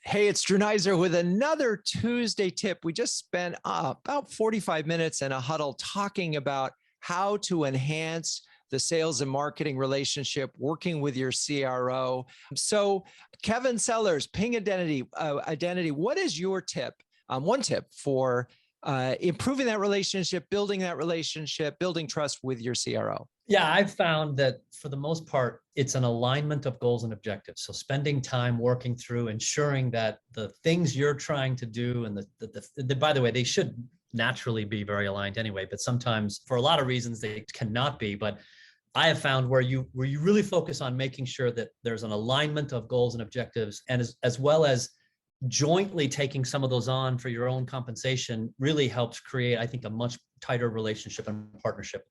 Hey, it's Drew Neiser with another Tuesday tip. We just spent about 45 minutes in a huddle talking about how to enhance the sales and marketing relationship working with your CRO. So, Kevin Sellers, Ping Identity, what is your tip? One tip for improving that relationship, building trust with your CRO. Yeah, I've found that for the most part, it's an alignment of goals and objectives. So spending time working through ensuring that the things you're trying to do and by the way, they should naturally be very aligned anyway, but sometimes for a lot of reasons they cannot be. But I have found where you really focus on making sure that there's an alignment of goals and objectives, and as well as jointly taking some of those on for your own compensation really helps create, I think, a much tighter relationship and partnership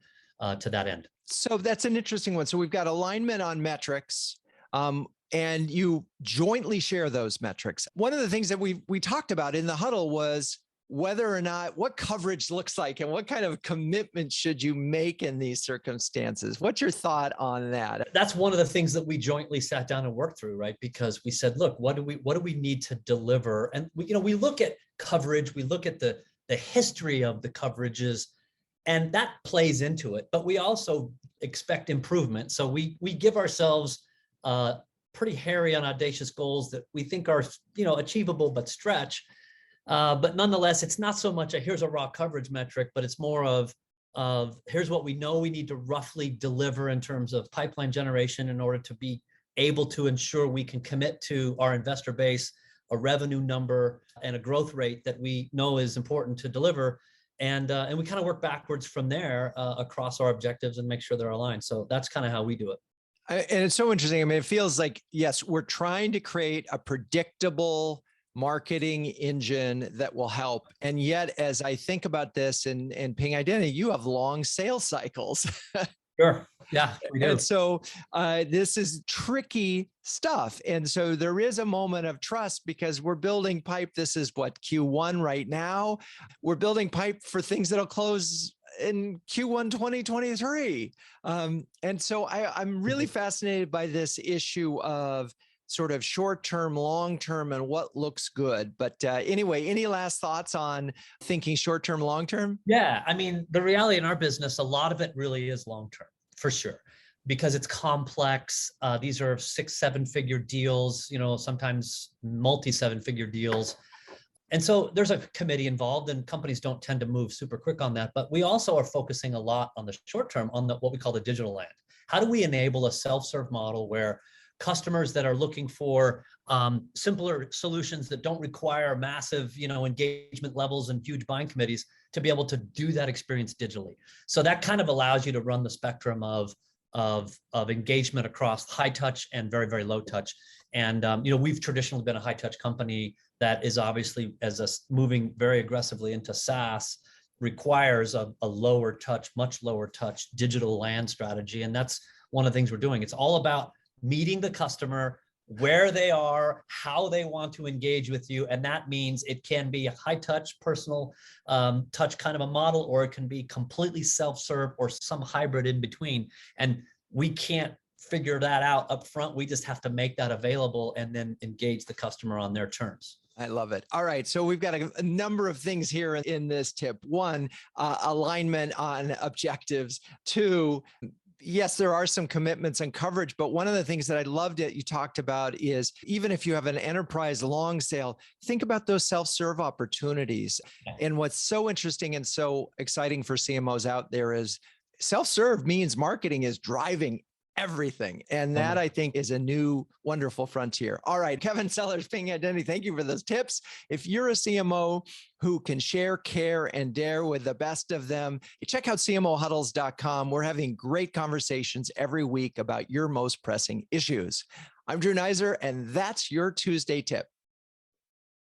to that end. So that's an interesting one. So we've got alignment on metrics, and you jointly share those metrics. One of the things that we talked about in the huddle was whether or not what coverage looks like and what kind of commitment should you make in these circumstances. What's your thought on that? That's one of the things that we jointly sat down and worked through, right? Because we said, look, what do we need to deliver? And we look at coverage, we look at the history of the coverages, and that plays into it. But we also expect improvement. So we give ourselves pretty hairy and audacious goals that we think are achievable but stretch. But nonetheless, it's not so much here's a raw coverage metric, but it's more of here's what we know we need to roughly deliver in terms of pipeline generation in order to be able to ensure we can commit to our investor base a revenue number and a growth rate that we know is important to deliver. And we kind of work backwards from there across our objectives and make sure they're aligned. So that's kind of how we do it. And it's so interesting. I mean, it feels like, yes, we're trying to create a predictable marketing engine that will help. And yet, as I think about this in Ping Identity, you have long sales cycles. Sure. Yeah, we do. And so this is tricky stuff. And so there is a moment of trust because we're building pipe. This is what, Q1 right now. We're building pipe for things that'll close in Q1 2023. And so I'm really fascinated by this issue of sort of short-term, long-term, and what looks good. But anyway, any last thoughts on thinking short-term, long-term? Yeah, I mean, the reality in our business, a lot of it really is long-term, for sure, because it's complex. These are 6-7-figure deals, sometimes multi-7-figure deals. And so there's a committee involved, and companies don't tend to move super quick on that. But we also are focusing a lot on the short term, on what we call the digital land. How do we enable a self-serve model where customers that are looking for simpler solutions that don't require massive, engagement levels and huge buying committees to be able to do that experience digitally? So that kind of allows you to run the spectrum of engagement across high touch and very, very low touch. And we've traditionally been a high touch company that is obviously, as us moving very aggressively into SaaS, requires a lower touch, much lower touch digital land strategy. And that's one of the things we're doing. It's all about meeting the customer where they are, how they want to engage with you. And that means it can be a high touch, personal touch kind of a model, or it can be completely self-serve or some hybrid in between. And we can't figure that out up front. We just have to make that available and then engage the customer on their terms. I love it. All right. So we've got a number of things here in this tip. One, alignment on objectives. Two, yes, there are some commitments and coverage, but one of the things that I loved that you talked about is even if you have an enterprise long sale, think about those self-serve opportunities. And what's so interesting and so exciting for CMOs out there is self-serve means marketing is driving everything. And that, I think, is a new wonderful frontier. All right, Kevin Sellers, Ping Identity, thank you for those tips. If you're a CMO who can share, care, and dare with the best of them, check out CMOHuddles.com. We're having great conversations every week about your most pressing issues. I'm Drew Neiser, and that's your Tuesday tip.